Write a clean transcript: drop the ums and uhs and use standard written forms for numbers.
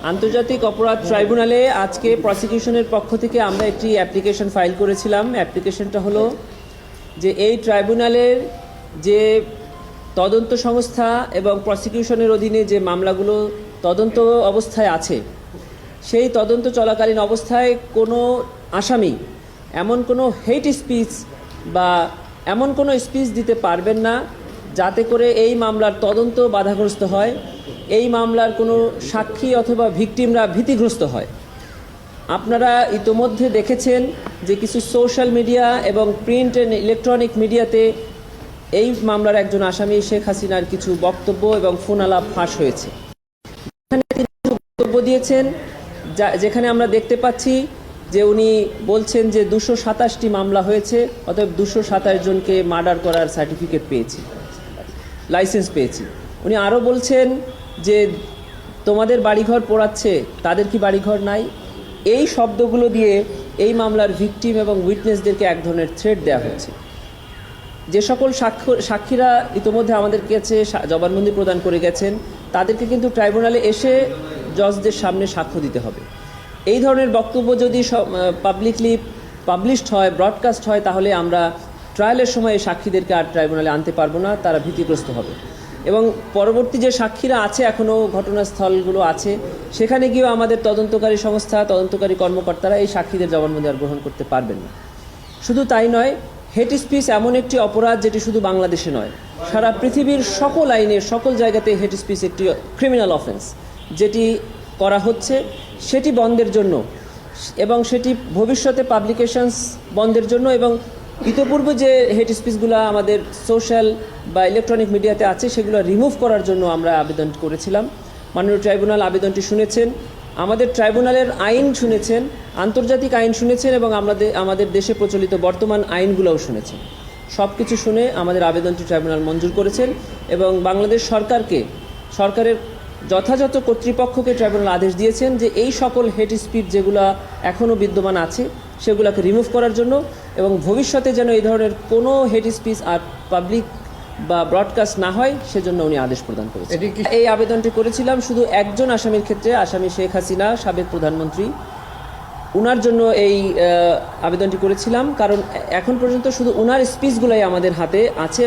আন্তর্জাতিক অপরাধ ট্রাইব্যুনালে আজকে প্রসিকিউশনের পক্ষ থেকে আমরা একটি অ্যাপ্লিকেশন ফাইল করেছিলাম। অ্যাপ্লিকেশনটা হলো যে এই ট্রাইব্যুনালের যে তদন্ত সংস্থা এবং প্রসিকিউশনের অধীনে যে মামলাগুলো তদন্ত অবস্থায় আছে, সেই তদন্ত চলাকালীন অবস্থায় কোনো আসামি এমন কোনো হেট স্পিচ বা এমন কোনো স্পিচ দিতে পারবেন না যাতে করে এই মামলার তদন্ত বাধাগ্রস্ত হয়, এই মামলার কোনো সাক্ষী অথবা ভিকটিমরা ভীতিগ্রস্ত হয়। আপনারা ইতোমধ্যে দেখেছেন যে কিছু সোশ্যাল মিডিয়া এবং প্রিন্ট অ্যান্ড ইলেকট্রনিক মিডিয়াতে এই মামলার একজন আসামি শেখ হাসিনার কিছু বক্তব্য এবং ফোন আলাপ ফাঁস হয়েছে। এখানে তিনি কিছু বক্তব্য দিয়েছেন যেখানে আমরা দেখতে পাচ্ছি যে উনি বলছেন যে 227টি মামলা হয়েছে, অতএব 227 জনকে মার্ডার করার সার্টিফিকেট পেয়েছি, লাইসেন্স পেয়েছি। উনি আরও বলছেন যে তোমাদের বাড়িঘর পোড়াচ্ছে, তাদের কি বাড়িঘর নাই? এই শব্দগুলো দিয়ে এই মামলার ভিকটিম এবং উইটনেসদেরকে এক ধরনের থ্রেট দেওয়া হচ্ছে। যে সকল সাক্ষীরা ইতোমধ্যে আমাদের কাছে জবানবন্দি প্রদান করে গেছেন, তাদেরকে কিন্তু ট্রাইব্যুনালে এসে জজদের সামনে সাক্ষ্য দিতে হবে। এই ধরনের বক্তব্য যদি পাবলিকলি পাবলিশড হয়, ব্রডকাস্ট হয়, তাহলে আমরা ট্রায়ালের সময় এই সাক্ষীদেরকে আর ট্রাইব্যুনালে আনতে পারবো না, তারা ভীতিগ্রস্ত হবে। এবং পরবর্তী যে সাক্ষীরা আছে, এখনও ঘটনাস্থলগুলো আছে, সেখানে গিয়েও আমাদের তদন্তকারী সংস্থা, তদন্তকারী কর্মকর্তারা এই সাক্ষীদের জবানবন্দি আর গ্রহণ করতে পারবেন না। শুধু তাই নয়, হেট স্পিচ এমন একটি অপরাধ যেটি শুধু বাংলাদেশে নয়, সারা পৃথিবীর সকল আইনে সকল জায়গাতে হেট স্পিচ একটি ক্রিমিনাল অফেন্স, যেটি করা হচ্ছে সেটি বন্ধের জন্য এবং সেটি ভবিষ্যতে পাবলিকেশনস বন্ধের জন্য এবং ইতিপূর্বে যে হেট স্পিচগুলো আমাদের সোশ্যাল বা ইলেকট্রনিক মিডিয়াতে আছে সেগুলো রিমুভ করার জন্য আমরা আবেদন করেছিলাম। মাননীয় ট্রাইব্যুনাল আবেদনটি শুনেছেন, আমাদের ট্রাইব্যুনালের আইন শুনেছেন, আন্তর্জাতিক আইন শুনেছেন এবং আমাদের দেশে প্রচলিত বর্তমান আইনগুলোও শুনেছেন। সব কিছু শুনে আমাদের আবেদনটি ট্রাইব্যুনাল মঞ্জুর করেছেন এবং বাংলাদেশ সরকারের যথাযথ কর্তৃপক্ষকে ট্রাইব্যুনাল আদেশ দিয়েছেন যে এই সকল হেট স্পিচ যেগুলো এখনও বিদ্যমান আছে সেগুলোকে রিমুভ করার জন্য এবং ভবিষ্যতে যেন এই ধরনের কোনো হেট স্পিচ আর পাবলিক বা ব্রডকাস্ট না হয় সেজন্য উনি আদেশ প্রদান করেছেন। এই আবেদনটি করেছিলাম শুধু একজন আসামির ক্ষেত্রে, আসামি শেখ হাসিনা, সাবেক প্রধানমন্ত্রী, উনার জন্য এই আবেদনটি করেছিলাম, কারণ এখন পর্যন্ত শুধু উনার স্পিচগুলাই আমাদের হাতে আছে।